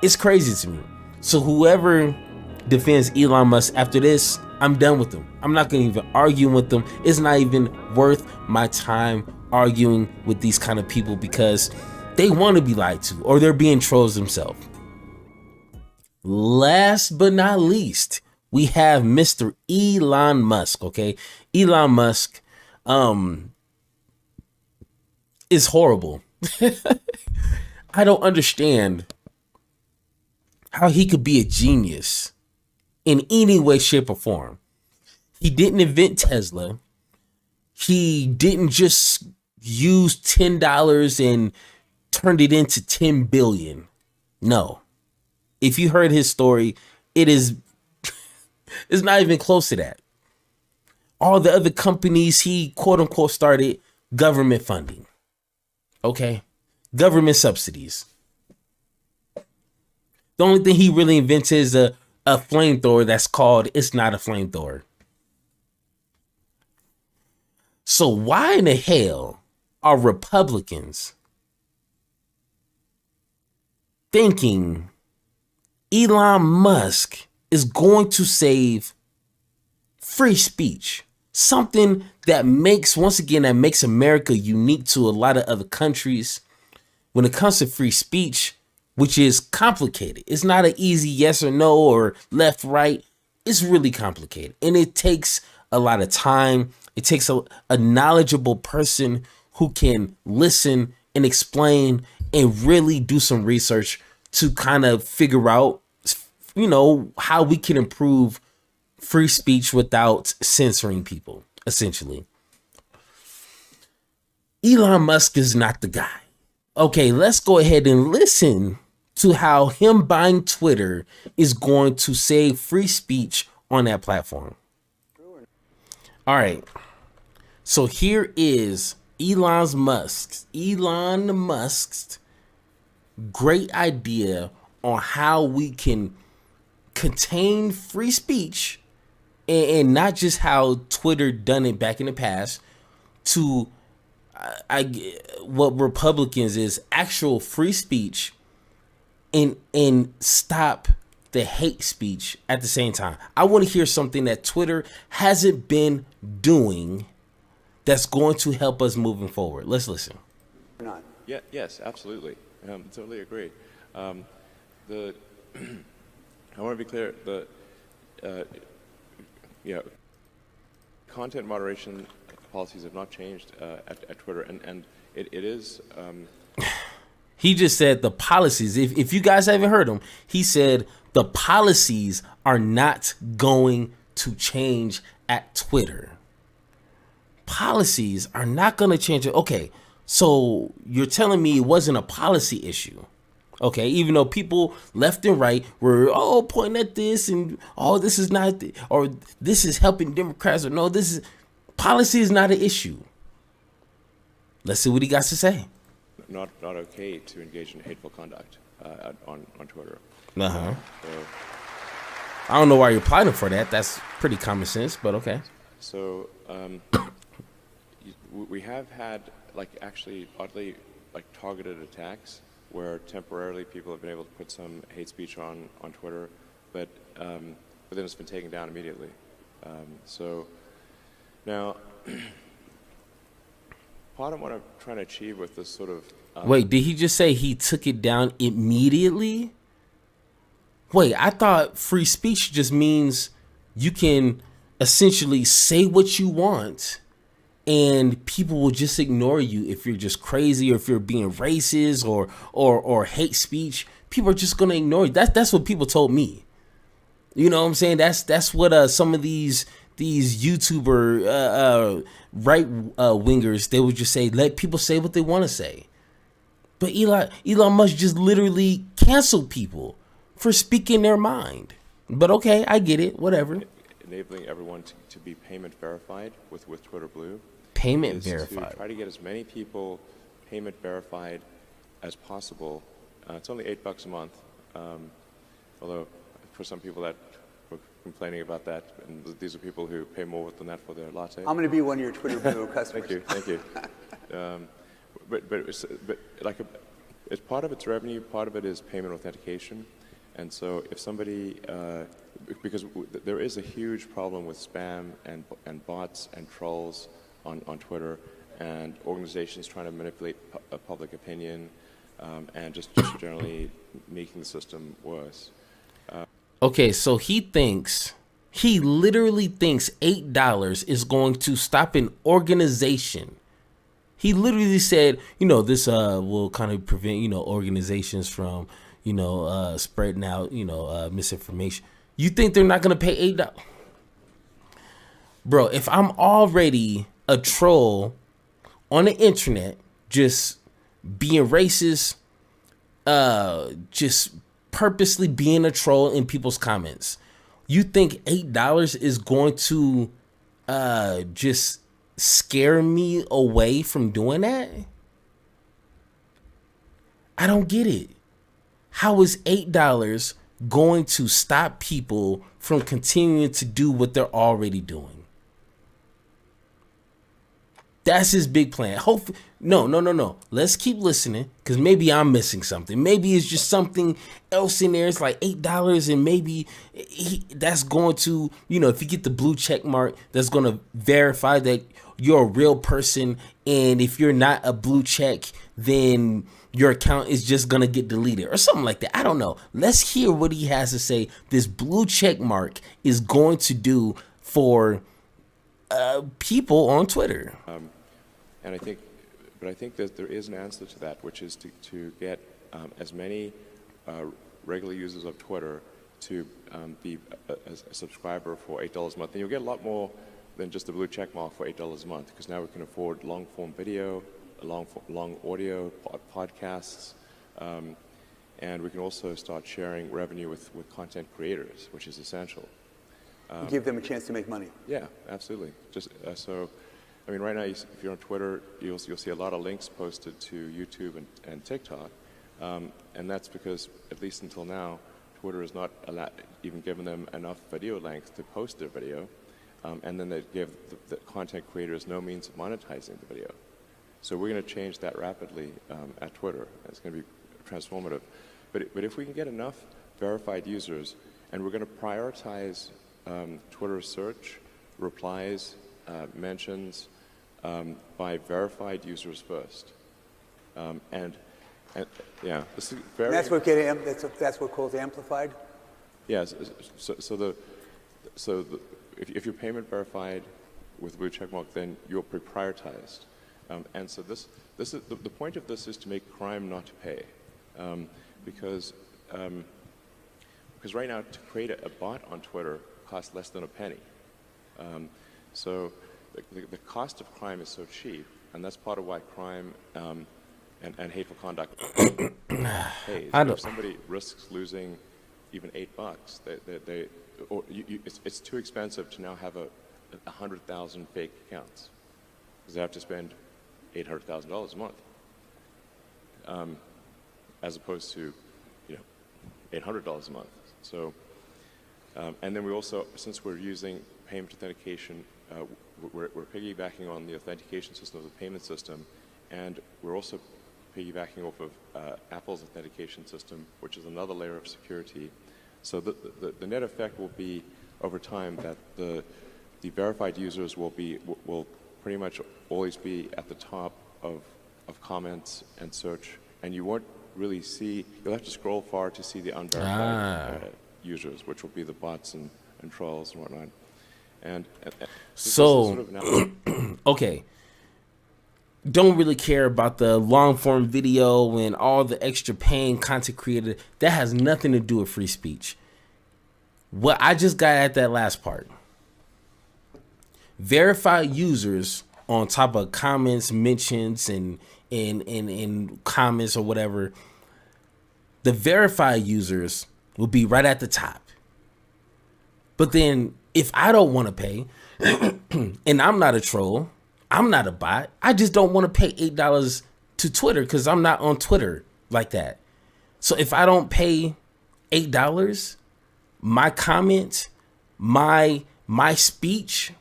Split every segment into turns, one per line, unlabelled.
It's crazy to me. So whoever defends Elon Musk after this, I'm done with them. I'm not gonna even argue with them. It's not even worth my time arguing with these kind of people because they want to be lied to or they're being trolls themselves. Last but not least, we have Mr. Elon Musk. Okay, Elon Musk is horrible. I don't understand how he could be a genius in any way, shape, or form. He didn't invent Tesla. He didn't just use $10 and turned it into 10 billion. No. If you heard his story, it's not even close to that. All the other companies he quote unquote started government funding. Okay? Government subsidies. The only thing he really invented is a flamethrower that's called It's Not a Flamethrower. So why in the hell are Republicans thinking Elon Musk is going to save free speech? Something that makes America unique to a lot of other countries when it comes to free speech, which is complicated. It's not an easy yes or no or left, right. It's really complicated. And it takes a lot of time. It takes a knowledgeable person who can listen and explain and really do some research to kind of figure out, how we can improve free speech without censoring people, essentially. Elon Musk is not the guy. Okay, let's go ahead and listen to how him buying Twitter is going to save free speech on that platform. All right. So here is Elon Musk's great idea on how we can contain free speech and not just how Twitter done it back in the past to what Republicans is actual free speech and stop the hate speech at the same time. I want to hear something that Twitter hasn't been doing that's going to help us moving forward. Let's listen.
Yeah, yes, absolutely. Totally agree. I want to be clear. Content moderation policies have not changed at Twitter, and it is.
He just said the policies. If you guys haven't heard him, he said the policies are not going to change at Twitter. Policies are not going to change. Okay, so you're telling me it wasn't a policy issue. Okay, even though people left and right were pointing at this and this is not, or this is helping Democrats, or no, this is policy is not an issue. Let's see what he got to say.
Not okay to engage in hateful conduct on Twitter.
So, I don't know why you're applying for that. That's pretty common sense, but okay.
So we have had actually oddly targeted attacks where temporarily people have been able to put some hate speech on Twitter, but then it's been taken down immediately. So now, part of what I'm trying to achieve with this sort of...
Wait, did he just say he took it down immediately? Wait, I thought free speech just means you can essentially say what you want and people will just ignore you if you're just crazy or if you're being racist or hate speech. People are just gonna ignore you. That's what people told me. You know what I'm saying? That's what some of these YouTuber right wingers, they would just say, let people say what they want to say. But Elon Musk just literally canceled people for speaking their mind. But okay, I get it. Whatever.
Enabling everyone to be payment verified with Twitter Blue.
Payment verified.
To try to get as many people payment verified as possible. It's only $8 a month. Although for some people that were complaining about that, and these are people who pay more than that for their latte.
I'm going to be one of your Twitter Blue customers.
Thank you. But it's part of its revenue, part of it is payment authentication. And so if somebody, because there is a huge problem with spam and bots and trolls on Twitter, and organizations trying to manipulate public opinion, and just generally making the system worse.
Okay, so he literally thinks $8 is going to stop an organization. He literally said, this will kind of prevent, organizations from, spreading out, misinformation. You think they're not going to pay $8? Bro, if I'm already a troll on the internet, just being racist, just purposely being a troll in people's comments, you think $8 is going to just scare me away from doing that? I don't get it. How is $8 going to stop people from continuing to do what they're already doing? That's his big plan. Hopefully, no. Let's keep listening, because maybe I'm missing something. Maybe it's just something else in there. It's like $8, and maybe that's going to, if you get the blue check mark, that's going to verify that you're a real person. And if you're not a blue check, then your account is just going to get deleted or something like that. I don't know. Let's hear what he has to say. This blue check mark is going to do for people on Twitter.
And I think that there is an answer to that, which is to get as many regular users of Twitter to be a subscriber for $8 a month. And you'll get a lot more than just the blue check mark for $8 a month, because now we can afford long form video, long audio, podcasts, and we can also start sharing revenue with content creators, which is essential.
Give them a chance to make money.
Yeah, absolutely. Just so. I mean, right now, if you're on Twitter, you'll see a lot of links posted to YouTube and TikTok, and that's because, at least until now, Twitter has not even given them enough video length to post their video, and then they give the content creators no means of monetizing the video. So we're going to change that rapidly at Twitter. It's going to be transformative. But if we can get enough verified users, and we're going to prioritize Twitter search, replies, mentions, by verified users first, and yeah, this is very.
And that's what calls amplified.
Yes. So if you're payment verified with blue checkmark, then you're prioritized, and so this is the point of this is to make crime not to pay, because right now to create a bot on Twitter costs less than a penny, so. The cost of crime is so cheap, and that's part of why crime and hateful conduct pays. If somebody risks losing even $8, it's too expensive to now have 100,000 fake accounts, because they have to spend $800,000 a month, as opposed to $800 a month. So, and then we also, since we're using payment authentication. We're piggybacking on the authentication system of the payment system, and we're also piggybacking off of Apple's authentication system, which is another layer of security. So the net effect will be, over time, that the verified users will pretty much always be at the top of comments and search, and you won't really see. You'll have to scroll far to see the unverified users, which will be the bots and trolls and whatnot. And
so, okay, don't really care about the long form video and all the extra paying content created. That has nothing to do with free speech. What I just got at that last part, verified users on top of comments, mentions, and comments or whatever, the verified users will be right at the top. But then if I don't want to pay, and I'm not a troll, I'm not a bot, I just don't want to pay $8 to Twitter because I'm not on Twitter like that. So if I don't pay $8, my comment, my speech,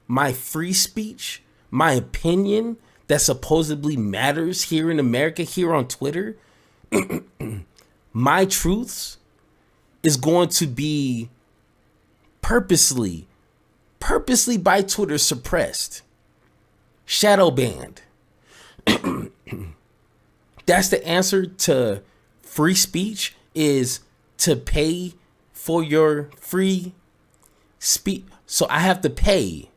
my free speech, my opinion that supposedly matters here in America, here on Twitter, My truths is going to be purposely by Twitter suppressed, shadow banned. That's the answer to free speech, is to pay for your free speech. So I have to pay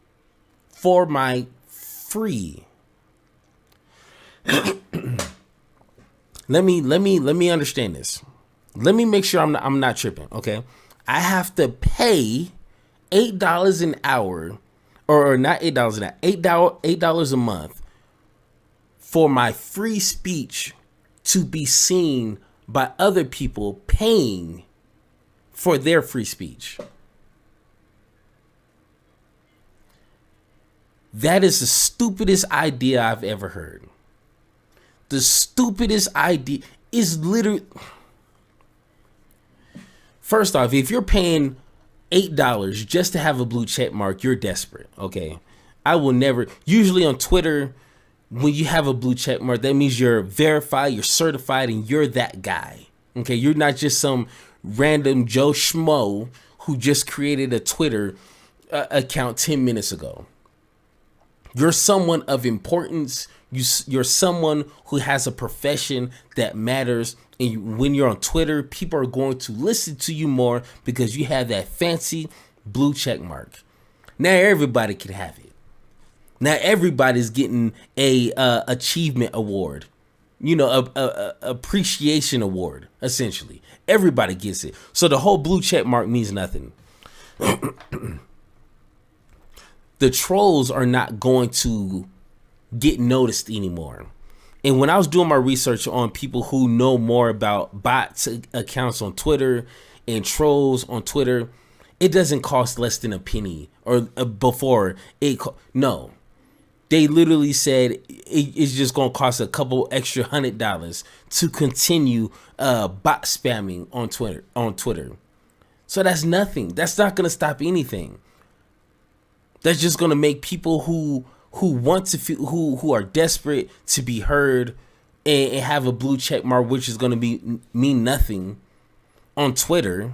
for my free. Let me understand this. Let me make sure I'm not tripping. Okay, I have to pay $8 an hour, or not $8 an hour, $8 a month for my free speech to be seen by other people paying for their free speech. That is the stupidest idea I've ever heard. The stupidest idea is literally... First off, if you're paying $8 just to have a blue check mark, you're desperate, okay? I will never... Usually on Twitter, when you have a blue check mark, that means you're verified, you're certified, and you're that guy, okay? You're not just some random Joe Schmo who just created a Twitter account 10 minutes ago. You're someone of importance. You're someone who has a profession that matters. And when you're on Twitter, people are going to listen to you more because you have that fancy blue check mark. Now everybody can have it. Now everybody's getting a achievement award, a appreciation award. Essentially, everybody gets it. So the whole blue check mark means nothing. The trolls are not going to get noticed anymore. And when I was doing my research on people who know more about bots accounts on Twitter and trolls on Twitter, it doesn't cost less than a penny or before it. No, they literally said it's just going to cost a couple extra $100 to continue bot spamming on Twitter. So that's nothing. That's not going to stop anything. That's just going to make people who want to feel, who are desperate to be heard and have a blue check mark, which is going to mean nothing on Twitter,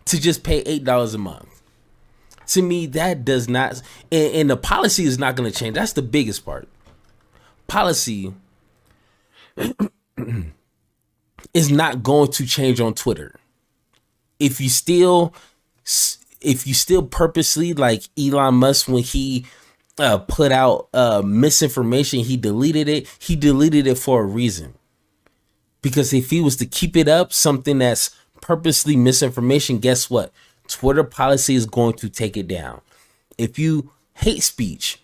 to just pay $8 a month. To me, that does not, and the policy is not going to change. That's the biggest part. Policy is not going to change on Twitter. If you still purposely, like Elon Musk, when he put out misinformation, he deleted it for a reason. Because if he was to keep it up, something that's purposely misinformation, guess what? Twitter policy is going to take it down. If you hate speech,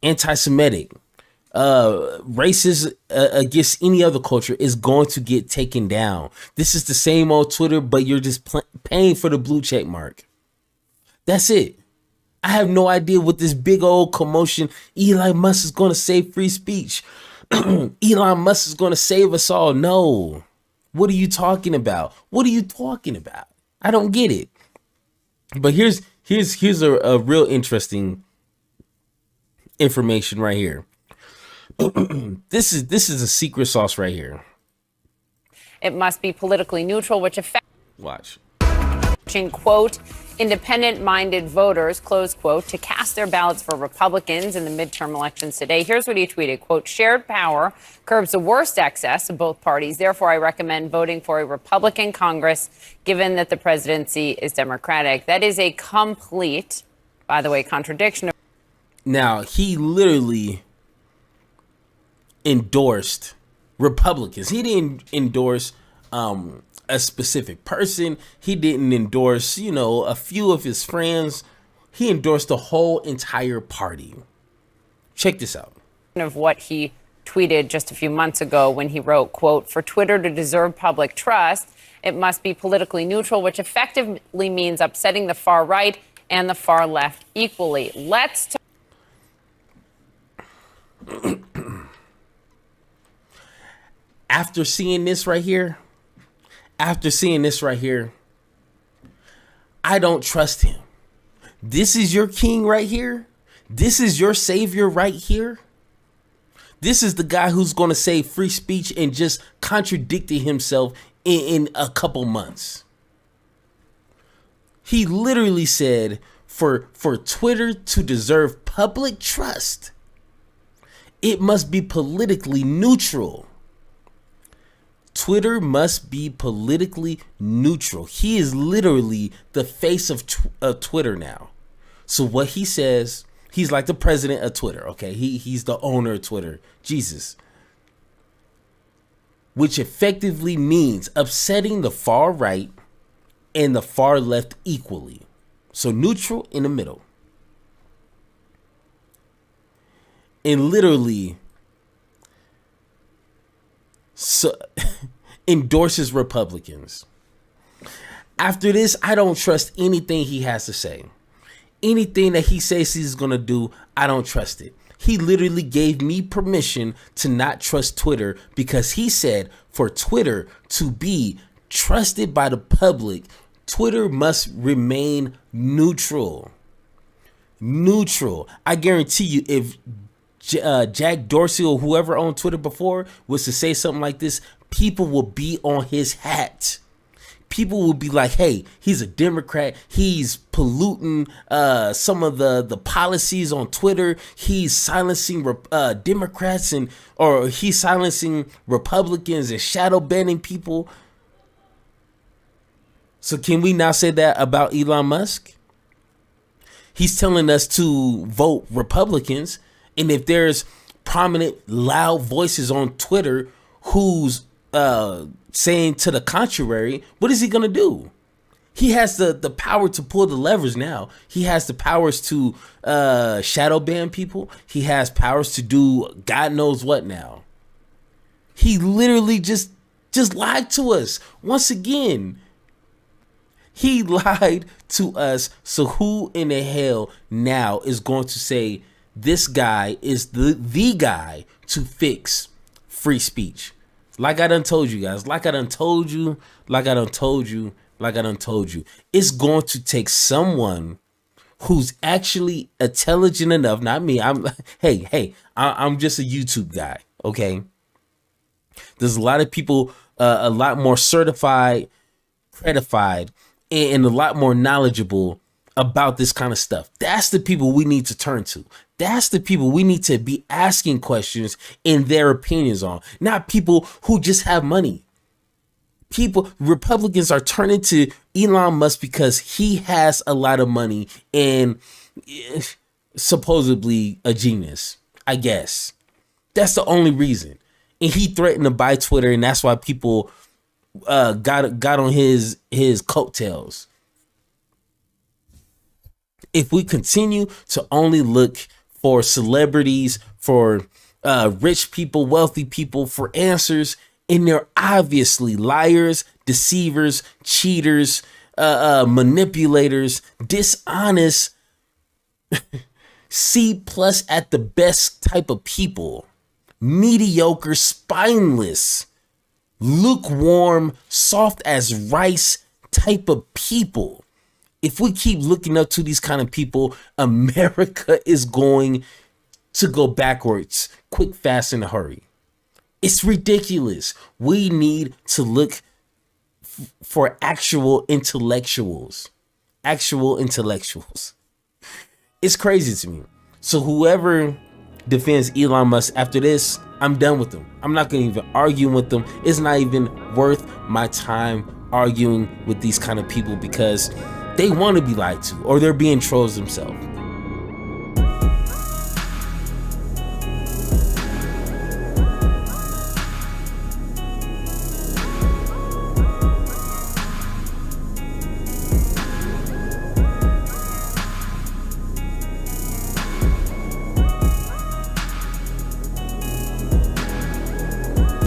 anti-Semitic, racist against any other culture, is going to get taken down. This is the same old Twitter, but you're just paying for the blue check mark. That's it. I have no idea what this big old commotion. Elon Musk is going to save free speech. Elon Musk is going to save us all. No. What are you talking about? What are you talking about? I don't get it. But here's a real interesting information right here. This is a secret sauce right here.
It must be politically neutral, which affects.
Watch.
Quote, independent-minded voters, close quote, to cast their ballots for Republicans in the midterm elections today. Here's what he tweeted, quote, shared power curbs the worst excess of both parties. Therefore, I recommend voting for a Republican Congress, given that the presidency is Democratic. That is a complete, by the way, contradiction.
Now, he literally endorsed Republicans. He didn't endorse a specific person. He didn't endorse, a few of his friends. He endorsed the whole entire party. Check this out.
Of what he tweeted just a few months ago when he wrote, quote, for Twitter to deserve public trust, it must be politically neutral, which effectively means upsetting the far right and the far left equally. Let's
After seeing this right here, I don't trust him. This is your king right here. This is your savior right here. This is the guy who's going to say free speech and just contradicted himself in a couple months. He literally said for Twitter to deserve public trust, it must be politically neutral. Twitter must be politically neutral. He is literally the face of Twitter now. So what he says, he's like the president of Twitter, okay? He's the owner of Twitter. Jesus. Which effectively means upsetting the far right and the far left equally. So neutral in the middle. And literally endorses Republicans. After this, I don't trust anything he has to say. Anything that he says he's going to do, I don't trust it. He literally gave me permission to not trust Twitter because he said for Twitter to be trusted by the public, Twitter must remain neutral. Neutral. I guarantee you, if Jack Dorsey or whoever owned Twitter before was to say something like this, people will be on his hat. People will be like, hey, he's a Democrat. He's polluting some of the policies on Twitter. He's silencing Democrats or he's silencing Republicans and shadow banning people. So can we now say that about Elon Musk? He's telling us to vote Republicans. And if there's prominent, loud voices on Twitter who's saying to the contrary, what is he going to do? He has the power to pull the levers now. He has the powers to shadow ban people. He has powers to do God knows what now. He literally just lied to us. Once again, he lied to us. So who in the hell now is going to say this guy is the guy to fix free speech? Like I done told you guys, like I done told you. It's going to take someone who's actually intelligent enough, not me. I'm just a YouTube guy, okay? There's a lot of people, a lot more certified, credified, and a lot more knowledgeable about this kind of stuff. That's the people we need to turn to. That's the people we need to be asking questions in their opinions on, not people who just have money. Republicans are turning to Elon Musk because he has a lot of money and supposedly a genius, I guess. That's the only reason. And he threatened to buy Twitter, and that's why people got on his coattails. If we continue to only look for celebrities, for rich people, wealthy people, for answers, and they're obviously liars, deceivers, cheaters, manipulators, dishonest, C+ at the best type of people, mediocre, spineless, lukewarm, soft as rice type of people. If we keep looking up to these kind of people, America is going to go backwards quick, fast, in a hurry. It's ridiculous. We need to look for actual intellectuals. It's crazy to me. So whoever defends Elon Musk after this, I'm done with them. I'm not going to even argue with them. It's not even worth my time arguing with these kind of people because they want to be lied to or they're being trolls themselves.